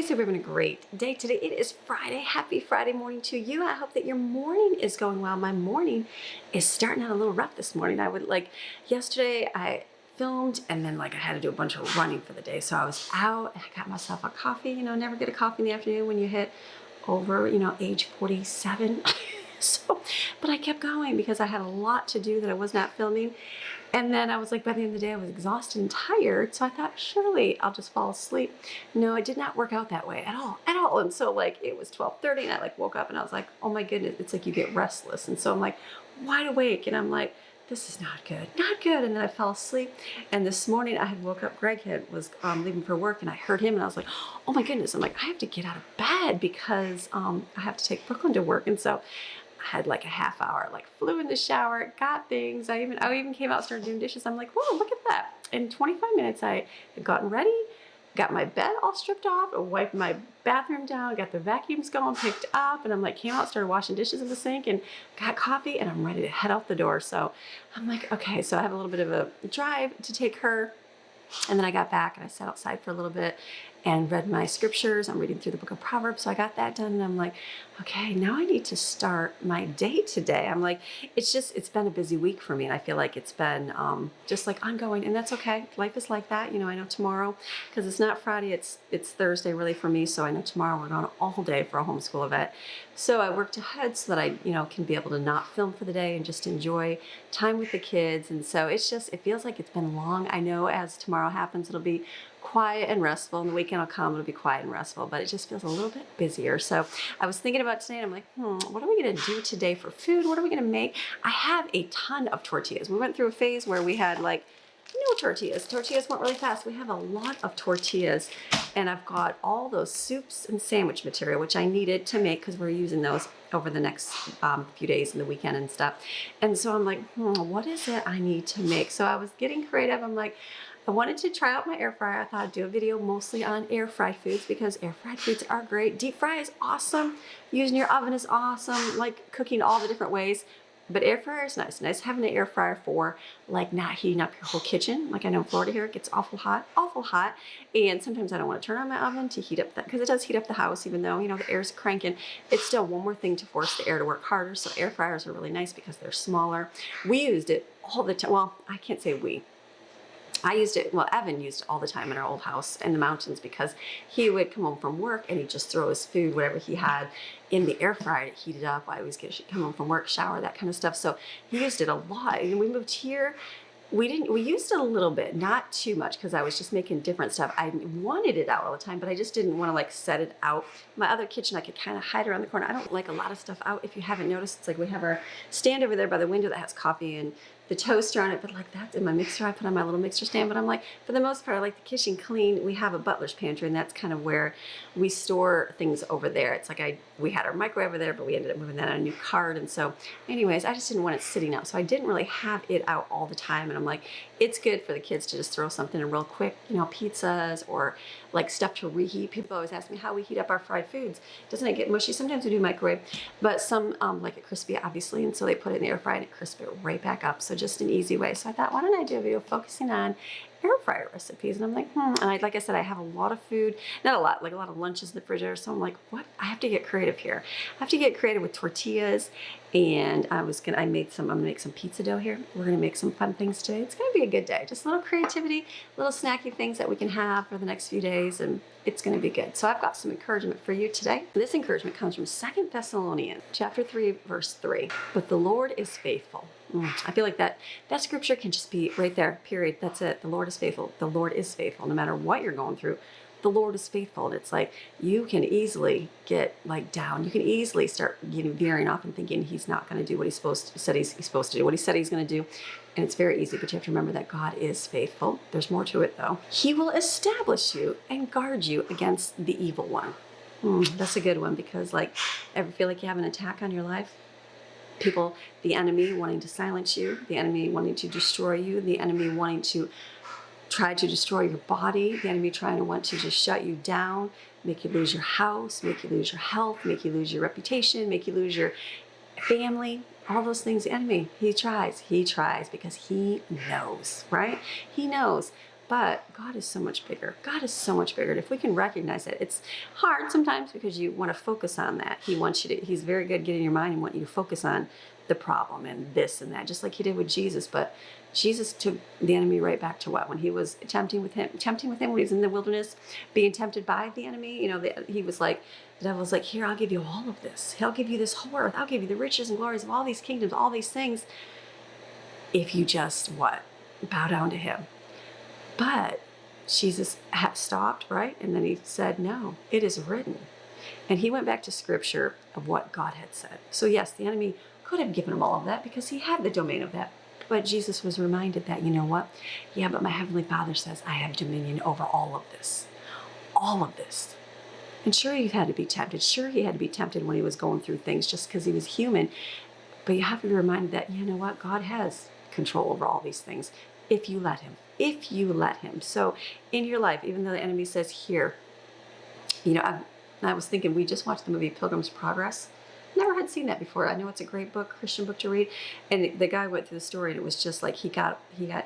guys hope you're having a great day today. It is Friday. Happy Friday morning to you. I hope that your morning is going well. My morning is starting out a little rough this morning. Yesterday I filmed and then I had to do a bunch of running for the day. So I was out and I got myself a coffee. Never get a coffee in the afternoon when you hit over, age 47. But I kept going because I had a lot to do that I was not filming. And then I was like, by the end of the day, I was exhausted and tired. So I thought, surely I'll just fall asleep. No, it did not work out that way at all. And so it was 12:30 and I woke up and I was like, oh my goodness, it's like you get restless. And so I'm wide awake and I'm like, this is not good, not good. And then I fell asleep. And this morning I had woke up, Greg was leaving for work and I heard him and I was like, oh my goodness. I'm like, I have to get out of bed because I have to take Brooklyn to work. And so I had a half hour, flew in the shower, got things. I even came out, started doing dishes. I'm like, whoa, look at that. In 25 minutes, I had gotten ready, got my bed all stripped off, wiped my bathroom down, got the vacuums going, picked up, and came out, started washing dishes in the sink and got coffee and I'm ready to head out the door. So I'm like, okay, so I have a little bit of a drive to take her. And then I got back and I sat outside for a little bit and read my scriptures. I'm reading through the book of Proverbs. So I got that done and I'm like, okay, now I need to start my day today. I'm like, it's been a busy week for me. And I feel like it's been just ongoing, and that's okay. Life is like that. I know tomorrow, because it's not Friday, it's Thursday really for me. So I know tomorrow we're going all day for a homeschool event. So I worked ahead so that I, can be able to not film for the day and just enjoy time with the kids. And so it feels like it's been long. I know as tomorrow happens, it'll be quiet and restful, and the weekend will come, it'll be quiet and restful, but it just feels a little bit busier. So I was thinking about today and I'm like, what are we going to do today for food? What are we going to make? I have a ton of tortillas. We went through a phase where we had no tortillas. Tortillas went really fast. We have a lot of tortillas and I've got all those soups and sandwich material, which I needed to make because we're using those over the next few days and the weekend and stuff. And so I'm like, what is it I need to make? So I was getting creative. I'm like, I wanted to try out my air fryer. I thought I'd do a video mostly on air fried foods because air fried foods are great. Deep fry is awesome. Using your oven is awesome. Cooking all the different ways. But air fryer is nice. Nice having an air fryer for not heating up your whole kitchen. I know in Florida here it gets awful hot. And sometimes I don't want to turn on my oven to heat up that, because it does heat up the house, even though, the air's cranking. It's still one more thing to force the air to work harder. So air fryers are really nice because they're smaller. We used it all the time. Well, I can't say we. I used it, Evan used it all the time in our old house in the mountains because he would come home from work and he'd just throw his food, whatever he had, in the air fryer to heat it up. I always come home from work, shower, that kind of stuff. So he used it a lot. And we moved here, we used it a little bit, not too much, because I was just making different stuff. I wanted it out all the time, but I just didn't want to set it out. My other kitchen, I could kind of hide around the corner. I don't like a lot of stuff out. If you haven't noticed, it's we have our stand over there by the window that has coffee and the toaster on it, but that's in my mixer. I put on my little mixer stand, but I'm for the most part, I like the kitchen clean. We have a butler's pantry, and that's kind of where we store things over there. It's we had our microwave over there, but we ended up moving that on a new cart. And so anyways, I just didn't want it sitting out. So I didn't really have it out all the time. And I'm it's good for the kids to just throw something in real quick, pizzas or stuff to reheat. People always ask me how we heat up our fried foods. Doesn't it get mushy? Sometimes we do microwave, but some like it crispy, obviously. And so they put it in the air fryer and it crisps it right back up. So just an easy way. So I thought, why don't I do a video focusing on air fryer recipes? And I'm and like I said, I have a lot of food, not a lot, a lot of lunches in the refrigerator. So I'm what? I have to get creative here. I have to get creative with tortillas. And I'm gonna make some pizza dough here. We're gonna make some fun things today. It's gonna be a good day. Just a little creativity, little snacky things that we can have for the next few days, and it's gonna be good. So I've got some encouragement for you today. This encouragement comes from 2 Thessalonians chapter 3, verse 3. But the Lord is faithful. I feel like that scripture can just be right there, period. That's it. The Lord is faithful. The Lord is faithful. No matter what you're going through, the Lord is faithful. And it's you can easily get down. You can easily start veering off and thinking he's not going to do what he's supposed to do, what he said he's going to do. And it's very easy, but you have to remember that God is faithful. There's more to it though. He will establish you and guard you against the evil one. That's a good one, because ever feel like you have an attack on your life? People, the enemy wanting to silence you, the enemy wanting to destroy you, the enemy wanting to try to destroy your body, the enemy trying to want to just shut you down, make you lose your house, make you lose your health, make you lose your reputation, make you lose your family, all those things. The enemy, he tries because he knows, right? He knows But God is so much bigger. God is so much bigger. And if we can recognize it, it's hard sometimes because you want to focus on that. He wants you to, he's very good getting your mind and want you to focus on the problem and this and that, just like he did with Jesus. But Jesus took the enemy right back to what? When he was tempting with him when he was in the wilderness, being tempted by the enemy, he was like, the devil was like, here, I'll give you all of this. He'll give you this whole earth. I'll give you the riches and glories of all these kingdoms, all these things. If you just what? Bow down to him. But Jesus had stopped, right? And then he said, no, it is written. And he went back to scripture of what God had said. So yes, the enemy could have given him all of that because he had the domain of that. But Jesus was reminded that, you know what? Yeah, but my Heavenly Father says I have dominion over all of this. All of this. And sure, he had to be tempted. Sure, he had to be tempted when he was going through things just because he was human. But you have to be reminded that, you know what? God has control over all these things if you let him. If you let him. So in your life, even though the enemy says here, I was thinking, we just watched the movie Pilgrim's Progress. Never had seen that before. I know it's a great book, Christian book to read. And the guy went through the story and it was just like he got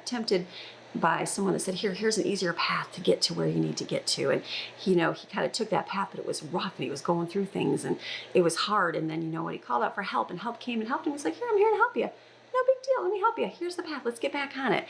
tempted by someone that said, here's an easier path to get to where you need to get to. And he kind of took that path, but it was rough and he was going through things and it was hard. And then, when he called out for help and help came and helped him, he was like, here, I'm here to help you. No big deal. Let me help you. Here's the path. Let's get back on it.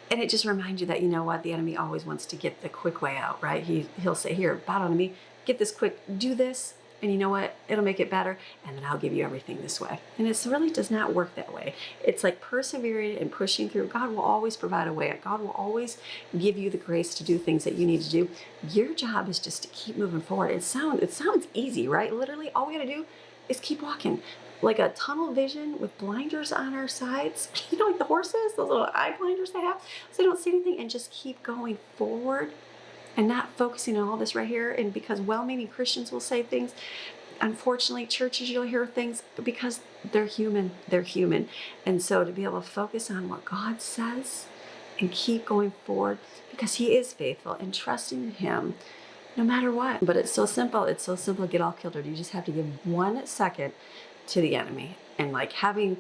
And it just reminds you that, you know what, the enemy always wants to get the quick way out, right? He'll say, here, bow down to me, get this quick, do this, and you know what, it'll make it better, and then I'll give you everything this way. And it really does not work that way. It's like persevering and pushing through. God will always provide a way. God will always give you the grace to do things that you need to do. Your job is just to keep moving forward. It sounds easy, right? Literally, all we gotta do is keep walking. Like a tunnel vision with blinders on our sides, like the horses, those little eye blinders they have, so they don't see anything, and just keep going forward and not focusing on all this right here. And because well-meaning Christians will say things, unfortunately, churches, you'll hear things because they're human. And so to be able to focus on what God says and keep going forward because he is faithful and trusting in him no matter what. But it's so simple. It's so simple to get all killed. You just have to give 1 second to the enemy and like having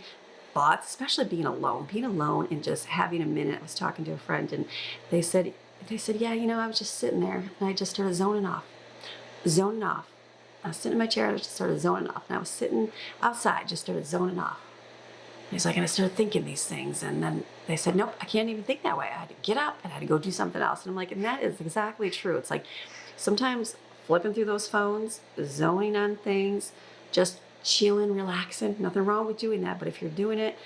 thoughts, especially being alone and just having a minute. I was talking to a friend and they said, yeah, I was just sitting there and I just started zoning off. I was sitting in my chair and I just started zoning off. And I was sitting outside, just started zoning off. He's like, and I started thinking these things. And then they said, nope, I can't even think that way. I had to get up and I had to go do something else. And I'm like, and that is exactly true. It's like sometimes flipping through those phones, zoning on things, just chilling, relaxing, nothing wrong with doing that. But if you're doing it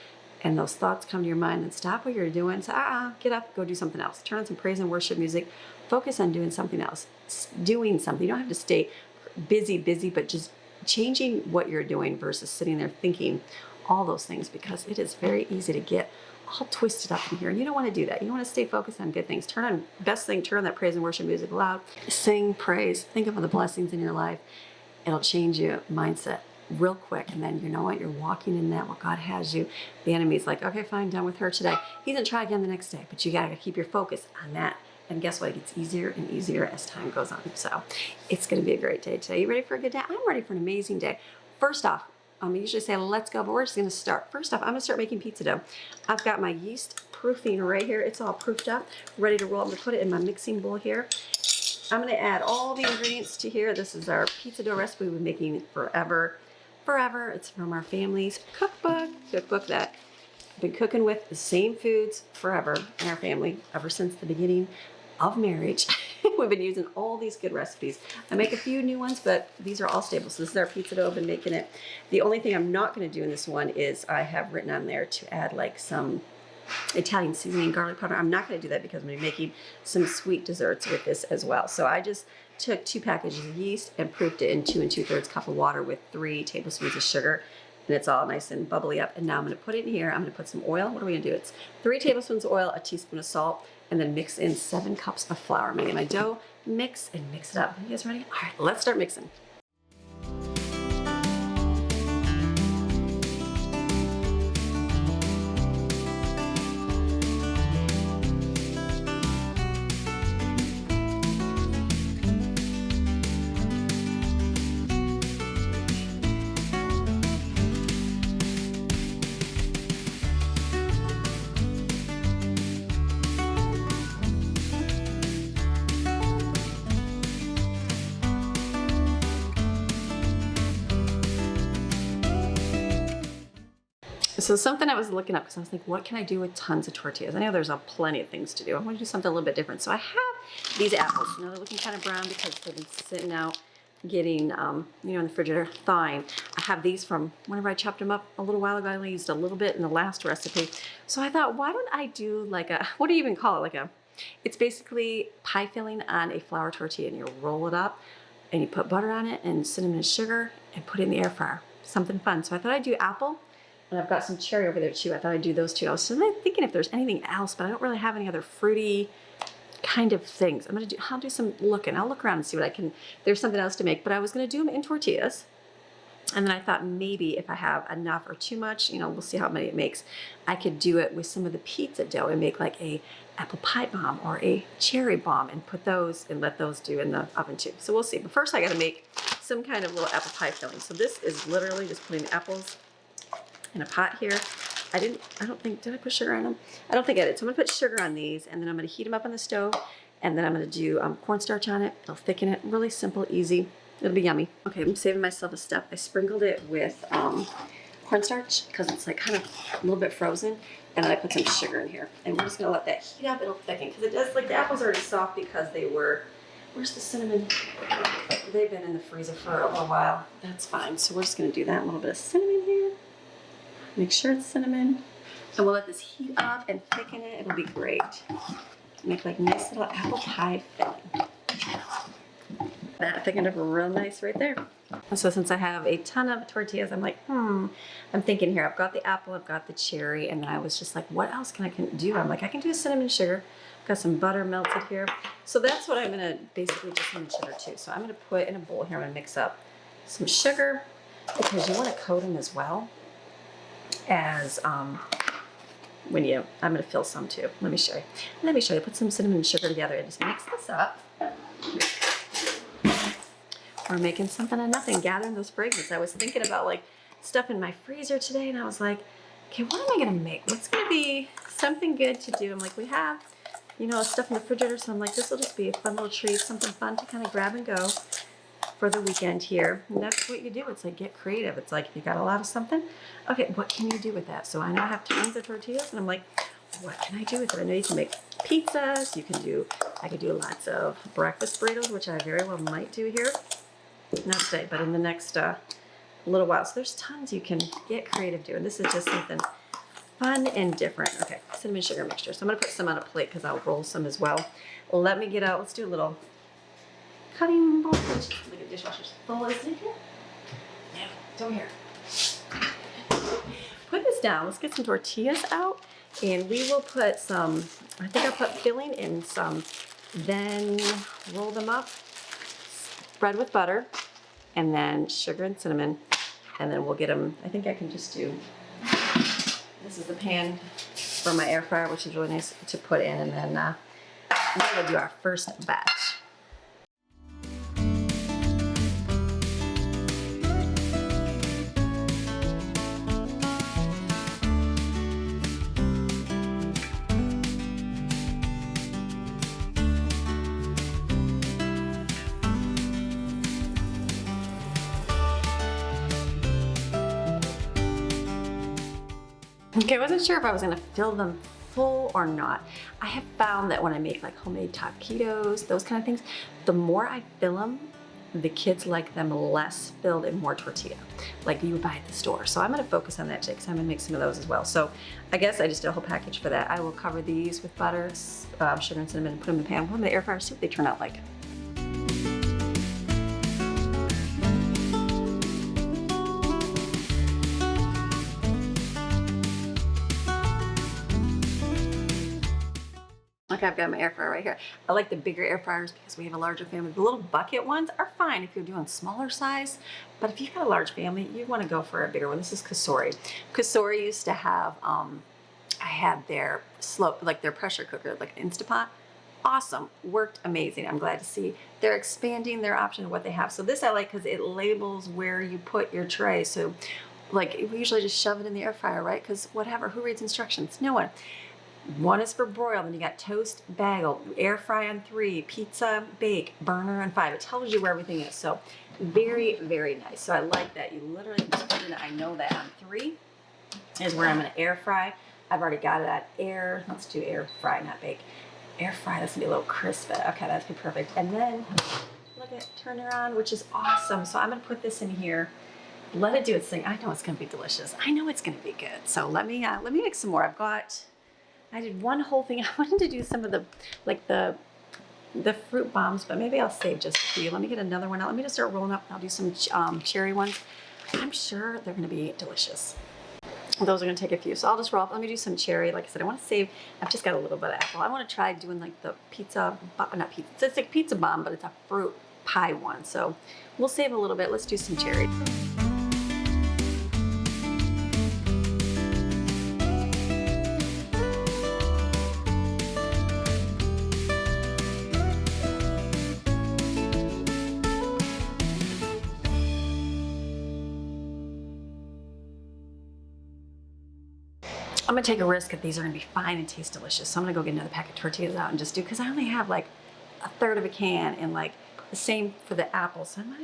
and those thoughts come to your mind, then stop what you're doing. Say, get up, go do something else. Turn on some praise and worship music. Focus on doing something else. Doing something. You don't have to stay busy, but just changing what you're doing versus sitting there thinking all those things, because it is very easy to get all twisted up in here. And you don't want to do that. You want to stay focused on good things. Turn on that praise and worship music loud. Sing, praise. Think of the blessings in your life. It'll change your mindset real quick, and then you know what, you're walking in that what God has you. The enemy's like, okay, fine, done with her today. He's gonna try again the next day, but you gotta keep your focus on that. And guess what? It gets easier and easier as time goes on. So it's gonna be a great day today. You ready for a good day? I'm ready for an amazing day. First off, I usually say let's go, but we're just gonna start. First off, I'm gonna start making pizza dough. I've got my yeast proofing right here. It's all proofed up, ready to roll. I'm gonna put it in my mixing bowl here. I'm gonna add all the ingredients to here. This is our pizza dough recipe we've been making forever. It's from our family's cookbook that I've been cooking with the same foods forever in our family, ever since the beginning of marriage. We've been using all these good recipes. I make a few new ones, but these are all stable. So this is our pizza dough. I've been making it. The only thing I'm not going to do in this one is I have written on there to add like some Italian seasoning, garlic powder. I'm not going to do that because I'm going to be making some sweet desserts with this as well. So I just took 2 packages of yeast and proofed it in 2 2/3 cup of water with 3 tablespoons of sugar. And it's all nice and bubbly up. And now I'm going to put it in here. I'm going to put some oil. What are we going to do? It's 3 tablespoons of oil, a teaspoon of salt, and then mix in 7 cups of flour. I'm going to get my dough, mix it up. You guys ready? All right, let's start mixing. So something I was looking up because I was like, what can I do with tons of tortillas? I know there's plenty of things to do. I want to do something a little bit different. So I have these apples. You know, they're looking kind of brown because they've been sitting out getting, you know, in the refrigerator, thawing. I have these from whenever I chopped them up a little while ago. I only used a little bit in the last recipe. So I thought, why don't I do like a, what do you even call it? Like a, it's basically pie filling on a flour tortilla, and you roll it up and you put butter on it and cinnamon and sugar and put it in the air fryer. Something fun. So I thought I'd do apple, and I've got some cherry over there too. I thought I'd do those two. I was thinking if there's anything else, but I don't really have any other fruity kind of things. I'll do some looking. I'll look around and see what I can, there's something else to make, but I was gonna do them in tortillas. And then I thought maybe if I have enough or too much, you know, we'll see how many it makes. I could do it with some of the pizza dough and make like a apple pie bomb or a cherry bomb and put those and let those do in the oven too. So we'll see. But first I got to make some kind of little apple pie filling. So this is literally just putting the apples in a pot here. I don't think, did I put sugar on them? I don't think I did. So I'm gonna put sugar on these, and then I'm gonna heat them up on the stove, and then I'm gonna do cornstarch on it. It'll thicken it. Really simple, easy. It'll be yummy. Okay, I'm saving myself a step. I sprinkled it with cornstarch because it's like kind of a little bit frozen, and then I put some sugar in here. And we're just gonna let that heat up. It'll thicken because it does, like the apples are already soft because they were, where's the cinnamon? They've been in the freezer for a little while. That's fine. So we're just gonna do that. A little bit of cinnamon here. Make sure it's cinnamon. And we'll let this heat up and thicken it. It'll be great. Make like nice little apple pie filling. That thickened up real nice right there. So since I have a ton of tortillas, I'm like, I'm thinking here, I've got the apple, I've got the cherry, and then I was just like, what else can I do? I'm like, I can do cinnamon sugar. I've got some butter melted here. So that's what I'm gonna basically do, cinnamon sugar too. So I'm gonna put in a bowl here, I'm gonna mix up some sugar because you wanna coat them as well as I'm gonna fill some too. Let me show you. Put some cinnamon and sugar together and just mix this up. We're making something of nothing, gathering those fragments. I was thinking about like stuff in my freezer today, and I was like, okay, what am I gonna make? What's gonna be something good to do? I'm like, we have, you know, stuff in the refrigerator, so I'm like, this will just be a fun little treat, something fun to kind of grab and go for the weekend here. And that's what you do. It's like, get creative. It's like, if you got a lot of something, okay, what can you do with that? So I know I have tons of tortillas, and I'm like, what can I do with it? I know you can make pizzas. I could do lots of breakfast burritos, which I very well might do here. Not today, but in the next little while. So there's tons you can get creative doing. This is just something fun and different. Okay, cinnamon sugar mixture. So I'm gonna put some on a plate because I'll roll some as well. Let me get out, let's do a little cutting board. Look at dishwasher's full. Is it here? Yeah, it's over here. Put this down. Let's get some tortillas out, and we will put some, I think I'll put filling in some, then roll them up, spread with butter, and then sugar and cinnamon, and then we'll get them. I think I can just do, this is the pan for my air fryer, which is really nice to put in, and then we'll do our first batch. Okay, I wasn't sure if I was gonna fill them full or not. I have found that when I make like homemade taquitos, those kind of things, the more I fill them, the kids like them less filled and more tortilla, like you would buy at the store. So I'm gonna focus on that today because I'm gonna make some of those as well. So I guess I just did a whole package for that. I will cover these with butter, sugar and cinnamon, and put them in the pan, put them in the air fryer, see what they turn out like. Okay, I've got my air fryer right here. I like the bigger air fryers because we have a larger family. The little bucket ones are fine if you're doing smaller size, but if you've got a large family, you want to go for a bigger one. This is Kasori. Kasori used to have, I had their like their pressure cooker, like Instapot. Awesome, worked amazing. I'm glad to see they're expanding their option of what they have. So this I like because it labels where you put your tray. So like we usually just shove it in the air fryer, right? Because whatever, who reads instructions? No one. One is for broil, then you got toast, bagel, air fry on 3, pizza, bake, burner on 5. It tells you where everything is. So very, very nice. So I like that. You literally just put it in, I know that on 3. is where I'm gonna air fry. I've already got it at air. Let's do air fry, not bake. Air fry, that's gonna be a little crisp. Okay, that's gonna be perfect. And then, look at turn it on, which is awesome. So I'm gonna put this in here. Let it do its thing. I know it's gonna be delicious. I know it's gonna be good. So let me make some more. I did one whole thing. I wanted to do some of the, like the fruit bombs, but maybe I'll save just a few. Let me get another one out. Let me just start rolling up. I'll do some cherry ones. I'm sure they're gonna be delicious. Those are gonna take a few. So I'll just roll up. Let me do some cherry. Like I said, I wanna save, I've just got a little bit of apple. I wanna try doing like the pizza, not pizza, it's like pizza bomb, but it's a fruit pie one. So we'll save a little bit. Let's do some cherry. I'm gonna take a risk that these are gonna be fine and taste delicious. So I'm gonna go get another pack of tortillas out and just do, because I only have like a third of a can, and like the same for the apples. So you might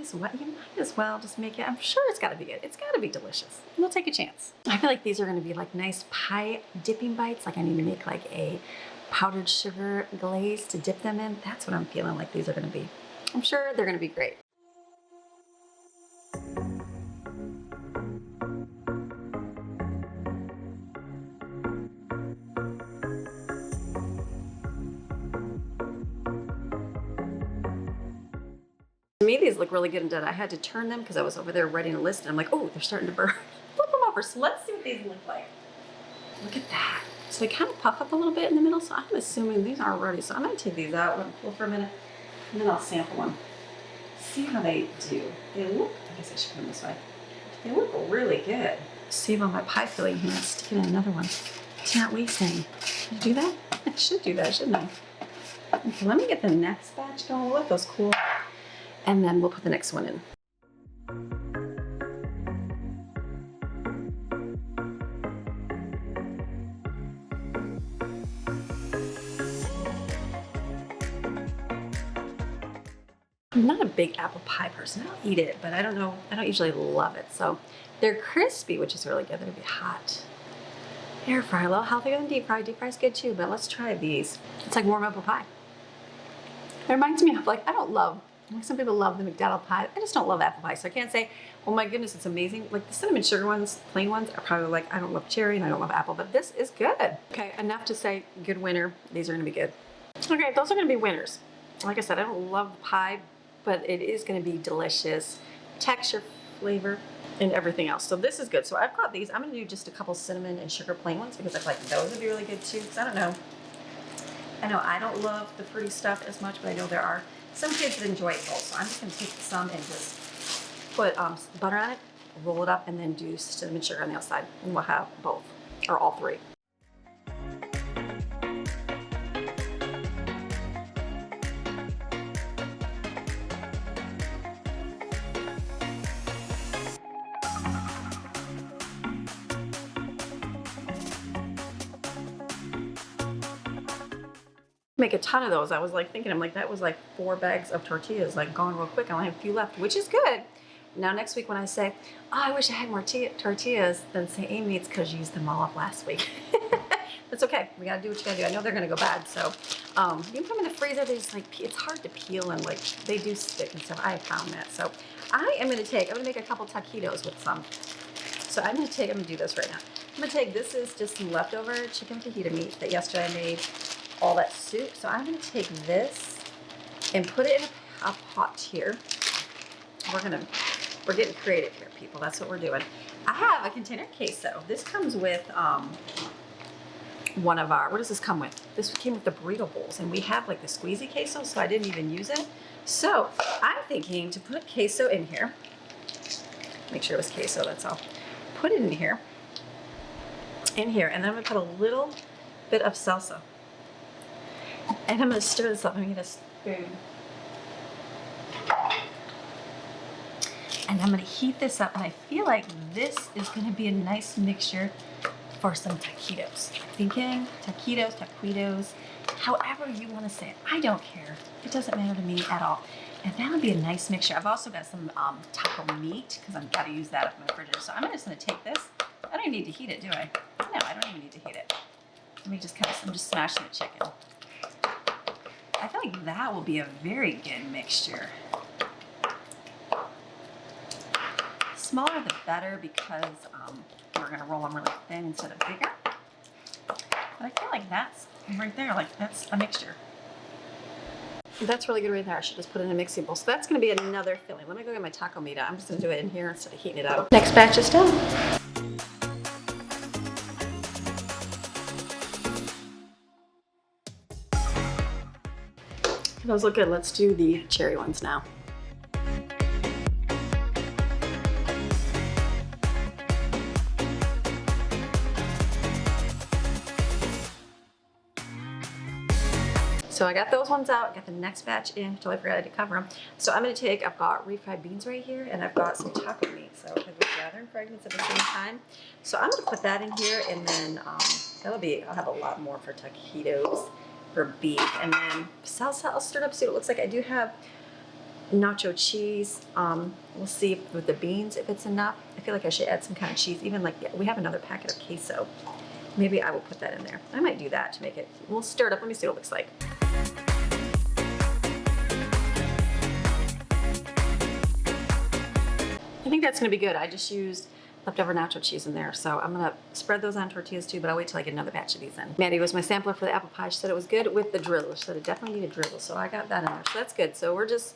as well just make it. I'm sure it's gotta be good. It's gotta be delicious. We'll take a chance. I feel like these are gonna be like nice pie dipping bites. Like I need to make like a powdered sugar glaze to dip them in. That's what I'm feeling like these are gonna be. I'm sure they're gonna be great. To me, these look really good and done. I had to turn them because I was over there writing a list, and I'm like, oh, they're starting to burn. Flip them over. So let's see what these look like. Look at that. So they kind of puff up a little bit in the middle. So I'm assuming these aren't ready. So I'm going to take these out, let them cool for a minute, and then I'll sample them. See how they do. They look, I guess I should put them this way. They look really good. Save on my pie filling here and stick it in another one. It's not wasting. Can I do that? I should do that, shouldn't I? Okay, let me get the next batch going. We'll let those cool. And then we'll put the next one in. I'm not a big apple pie person. I'll eat it, but I don't know. I don't usually love it. So they're crispy, which is really good. They're gonna be hot. Air fry, a little healthier than deep fry. Deep fry's good too, but let's try these. It's like warm apple pie. It reminds me of like, some people love the McDonald's pie. I just don't love apple pie. So I can't say, oh my goodness, it's amazing. Like the cinnamon sugar ones, plain ones, are probably like, I don't love cherry and I don't love apple, but this is good. Okay, enough to say good winner. These are gonna be good. Okay, those are gonna be winners. Like I said, I don't love pie, but it is gonna be delicious. Texture, flavor, and everything else. So this is good. So I've got these. I'm gonna do just a couple cinnamon and sugar plain ones because I feel like those would be really good too. Because I know I don't love the fruity stuff as much, but I know there are some kids that enjoy it both. So I'm just gonna take some and just put butter on it, roll it up, and then do cinnamon sugar on the outside. And we'll have both, or all three. Make a ton of those. I was like thinking, I'm like, that was like 4 bags of tortillas, like gone real quick. I only have a few left, which is good. Now next week when I say, oh, I wish I had more tortillas, then say, Amy, it's because you used them all up last week. That's okay. We gotta do what you gotta do. I know they're gonna go bad, so you can put them in the freezer. They just like, it's hard to peel and like they do stick and stuff. I found that. So I'm gonna make a couple taquitos with some. So I'm gonna do this right now. I'm gonna take, this is just some leftover chicken fajita meat that yesterday I made all that soup. So I'm gonna take this and put it in a pot here. We're getting creative here, people. That's what we're doing. I have a container of queso. This comes with one of our, what does this come with? This came with the burrito bowls, and we have like the squeezy queso, so I didn't even use it. So I'm thinking to put queso in here. Make sure it was queso, that's all. Put it in here, and then I'm gonna put a little bit of salsa. And I'm gonna stir this up. I'm gonna get a spoon. And I'm gonna heat this up, and I feel like this is gonna be a nice mixture for some taquitos. I'm thinking taquitos, however you wanna say it. I don't care. It doesn't matter to me at all. And that would be a nice mixture. I've also got some taco meat, because I've gotta use that up in my refrigerator. So I'm just gonna take this, I don't even need to heat it, do I? No, I don't even need to heat it. Let me just I'm just smashing the chicken. I feel like that will be a very good mixture. Smaller the better because we're gonna roll them really thin instead of bigger. But I feel like that's right there, like that's a mixture. That's really good right there. I should just put it in a mixing bowl. So that's gonna be another filling. Let me go get my taco meat out. I'm just gonna do it in here instead of heating it out. Next batch is done. Those look good. Let's do the cherry ones now. So I got those ones out, got the next batch in, totally forgot to cover them. So I'm gonna take, I've got refried beans right here, and I've got some taco meat. So I would gather in fragments at the same time. So I'm gonna put that in here, and then I'll have a lot more for taquitos for beef. And then salsa, I'll stir it up, see what it looks like. I do have nacho cheese. We'll see with the beans if it's enough. I feel like I should add some kind of cheese, even like, we have another packet of queso. Maybe I will put that in there. I might do that to make it, we'll stir it up, let me see what it looks like. I think that's gonna be good. I just used leftover nacho cheese in there. So I'm gonna spread those on tortillas too, but I'll wait till I get another batch of these in. Maddie was my sampler for the apple pie. She said it was good with the drizzle. She said it definitely needed drizzle. So I got that in there, so that's good. So we're just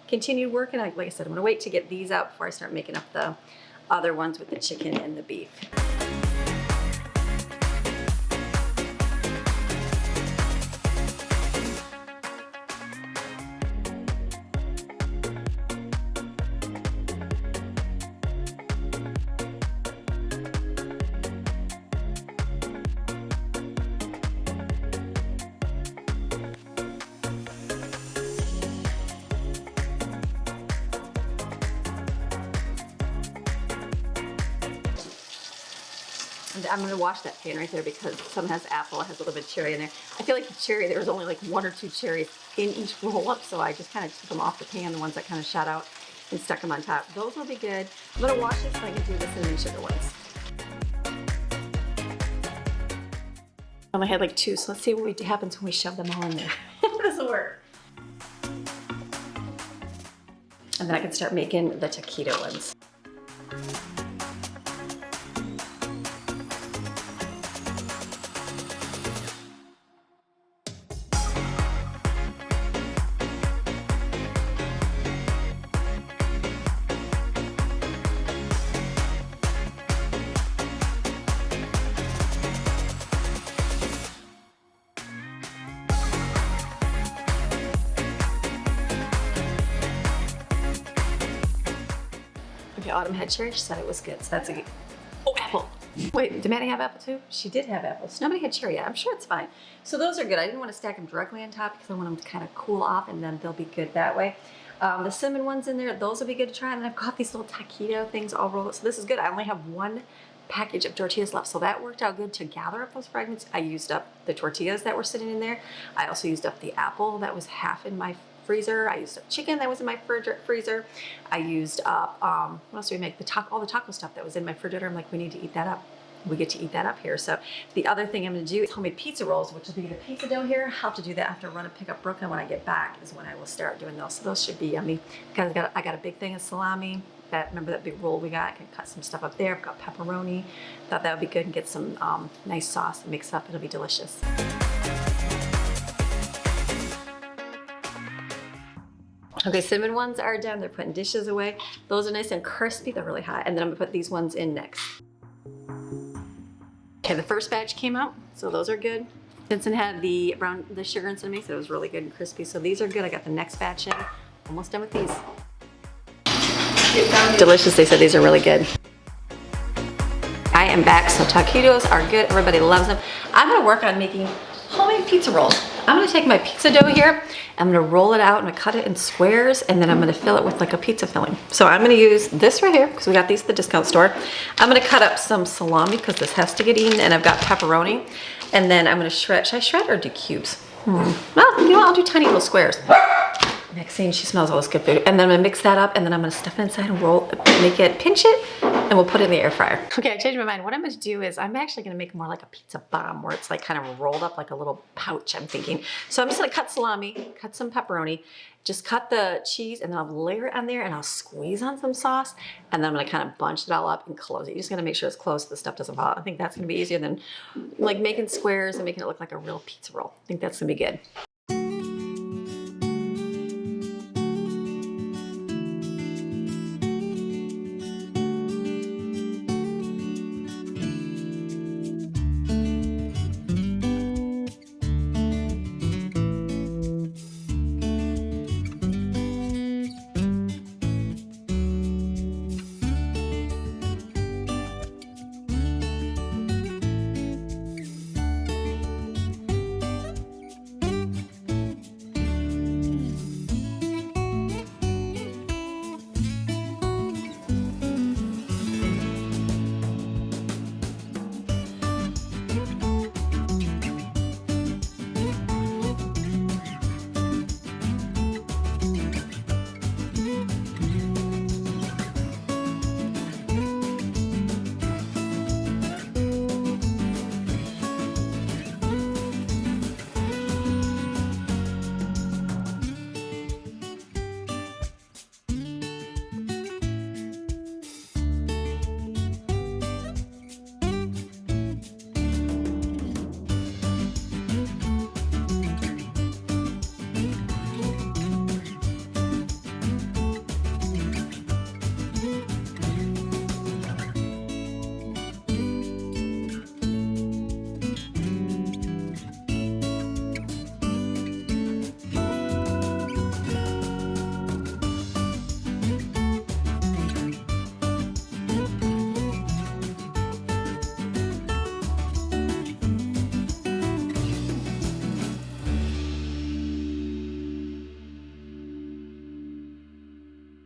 continue working. Like I said, I'm gonna wait to get these out before I start making up the other ones with the chicken and the beef. I'm going to wash that pan right there because some has apple, it has a little bit of cherry in there. I feel like the cherry, there was only like 1 or 2 cherries in each roll up, so I just kind of took them off the pan, the ones that kind of shot out, and stuck them on top. Those will be good. I'm going to wash this so I can do the cinnamon sugar ones. I only had like 2, so let's see what happens when we shove them all in there. This will work. And then I can start making the taquito ones. Autumn had cherry, she said it was good, so that's a good. Oh, apple. Wait, did Maddie have apple too? She did have apples. Nobody had cherry yet. I'm sure it's fine. So those are good. I didn't want to stack them directly on top because I want them to kind of cool off and then they'll be good that way. The cinnamon ones in there, those will be good to try. And then I've got these little taquito things all rolled up. So this is good. I only have 1 package of tortillas left. So that worked out good to gather up those fragments. I used up the tortillas that were sitting in there. I also used up the apple that was half in my freezer. I used up chicken that was in my freezer. I used up, what else do we make? All the taco stuff that was in my refrigerator. I'm like, we need to eat that up. We get to eat that up here. So the other thing I'm gonna do is homemade pizza rolls, which will be the pizza dough here. I'll have to do that after run and pick up Brooklyn. When I get back is when I will start doing those. So those should be yummy. Because I got a big thing of salami. Remember that big roll we got? I can cut some stuff up there. I've got pepperoni. Thought that would be good and get some nice sauce and mix up. It'll be delicious. Okay, cinnamon ones are done. They're putting dishes away. Those are nice and crispy. They're really hot. And then I'm gonna put these ones in next. Okay, the first batch came out, so those are good. Vincent had the sugar and cinnamon, so it was really good and crispy. So these are good. I got the next batch in. Almost done with these. Delicious. They said these are really good. I am back. So taquitos are good. Everybody loves them. I'm gonna work on making homemade pizza rolls. I'm gonna take my pizza dough here, I'm gonna roll it out and I cut it in squares, and then I'm gonna fill it with like a pizza filling. So I'm gonna use this right here, because we got these at the discount store. I'm gonna cut up some salami, because this has to get eaten, and I've got pepperoni. And then I'm gonna shred, should I shred or do cubes? Well, you know what, I'll do tiny little squares. Maxine, she smells all this good food. And then I'm gonna mix that up and then I'm gonna stuff it inside and roll, make it, pinch it, and we'll put it in the air fryer. Okay, I changed my mind. What I'm gonna do is I'm actually gonna make more like a pizza bomb where it's like kind of rolled up like a little pouch, I'm thinking. So I'm just gonna cut salami, cut some pepperoni, just cut the cheese and then I'll layer it on there and I'll squeeze on some sauce and then I'm gonna kind of bunch it all up and close it. You're just gonna make sure it's closed so the stuff doesn't fall out. I think that's gonna be easier than like making squares and making it look like a real pizza roll. I think that's gonna be good.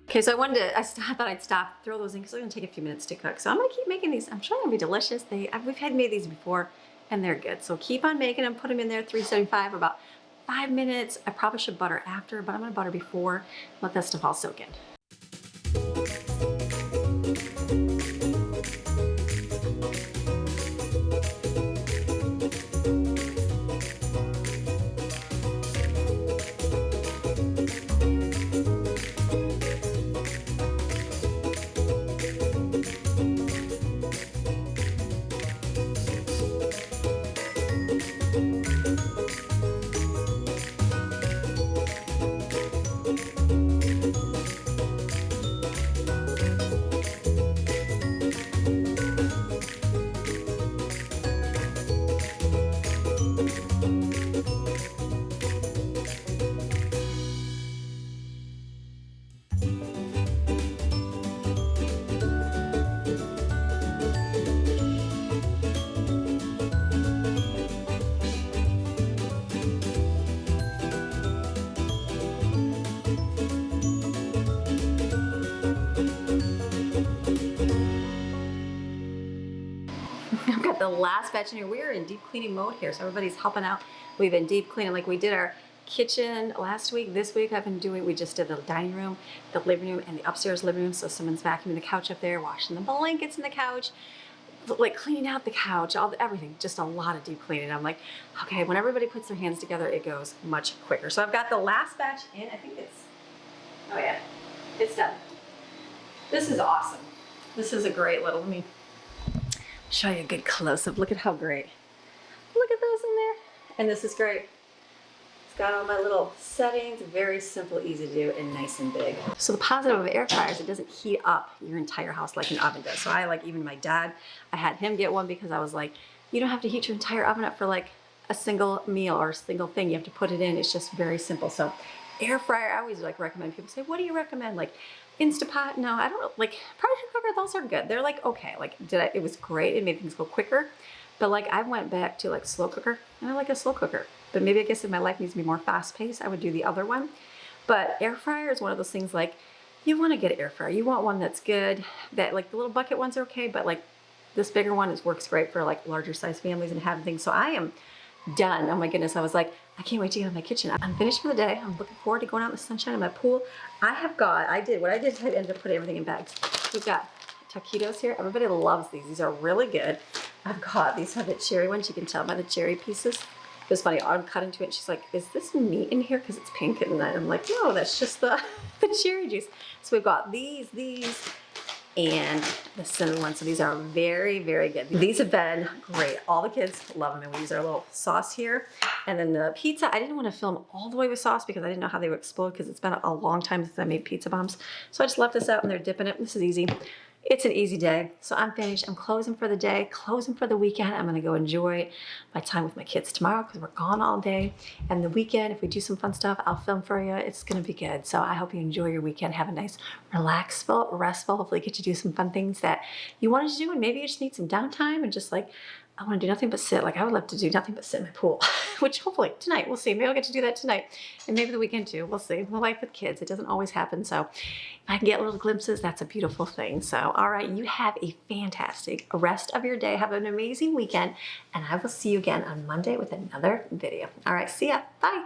Okay, so I thought I'd stop, throw those in because they're gonna take a few minutes to cook. So I'm gonna keep making these. I'm sure they're gonna be delicious. We've had made these before and they're good. So keep on making them, put them in there, 375 for about 5 minutes. I probably should butter after, but I'm gonna butter before, let that stuff all soak in. I've got the last batch in here. We're in deep cleaning mode here, so everybody's helping out. We've been deep cleaning, like we did our kitchen last week. This week we just did the dining room, the living room, and the upstairs living room. So someone's vacuuming the couch up there, washing the blankets in the couch, like cleaning out the couch, everything. Just a lot of deep cleaning. I'm like, okay, when everybody puts their hands together, it goes much quicker. So I've got the last batch in. I think oh yeah, it's done. This is awesome. This is a great little, let me show you a good close-up. Look at how great. Look at those in there. And this is great. It's got all my little settings, very simple, easy to do, and nice and big. So the positive of air fryers, it doesn't heat up your entire house like an oven does. So even my dad, I had him get one because I was like, you don't have to heat your entire oven up for like a single meal or a single thing. You have to put it in. It's just very simple. So air fryer, I always like recommend, people say, what do you recommend? Like Instapot? No, I don't like pressure cooker. Those are good. They're like, okay, like it was great. It made things go quicker. But like I went back to like slow cooker and I like a slow cooker. But maybe I guess if my life needs to be more fast paced, I would do the other one. But air fryer is one of those things like you want to get an air fryer. You want one that's good, that like the little bucket ones are okay, but like this bigger one works great for like larger size families and having things. So I am done. Oh my goodness, I was like, I can't wait to get in my kitchen. I'm finished for the day. I'm looking forward to going out in the sunshine in my pool. I ended up putting everything in bags. We've got taquitos here. Everybody loves these. These are really good. These are the cherry ones. You can tell by the cherry pieces. It was funny, Autumn cut into it. She's like, is this meat in here? Because it's pink. And I'm like, no, that's just the cherry juice. So we've got these, and the cinnamon ones. So these are very, very good. These have been great. All the kids love them. And we use our little sauce here. And then the pizza, I didn't want to film all the way with sauce because I didn't know how they would explode because it's been a long time since I made pizza bombs. So I just left this out and they're dipping it. This is easy. It's an easy day. So I'm finished. I'm closing for the day, closing for the weekend. I'm going to go enjoy my time with my kids tomorrow because we're gone all day. And the weekend, if we do some fun stuff, I'll film for you. It's going to be good. So I hope you enjoy your weekend. Have a nice, relaxful, restful. Hopefully get to do some fun things that you wanted to do. And maybe you just need some downtime and just like, I want to do nothing but sit. Like I would love to do nothing but sit in my pool, which hopefully tonight, we'll see. Maybe I'll get to do that tonight and maybe the weekend too. We'll see. Life with kids, it doesn't always happen. So if I can get little glimpses, that's a beautiful thing. So, all right, you have a fantastic rest of your day. Have an amazing weekend and I will see you again on Monday with another video. All right, see ya. Bye.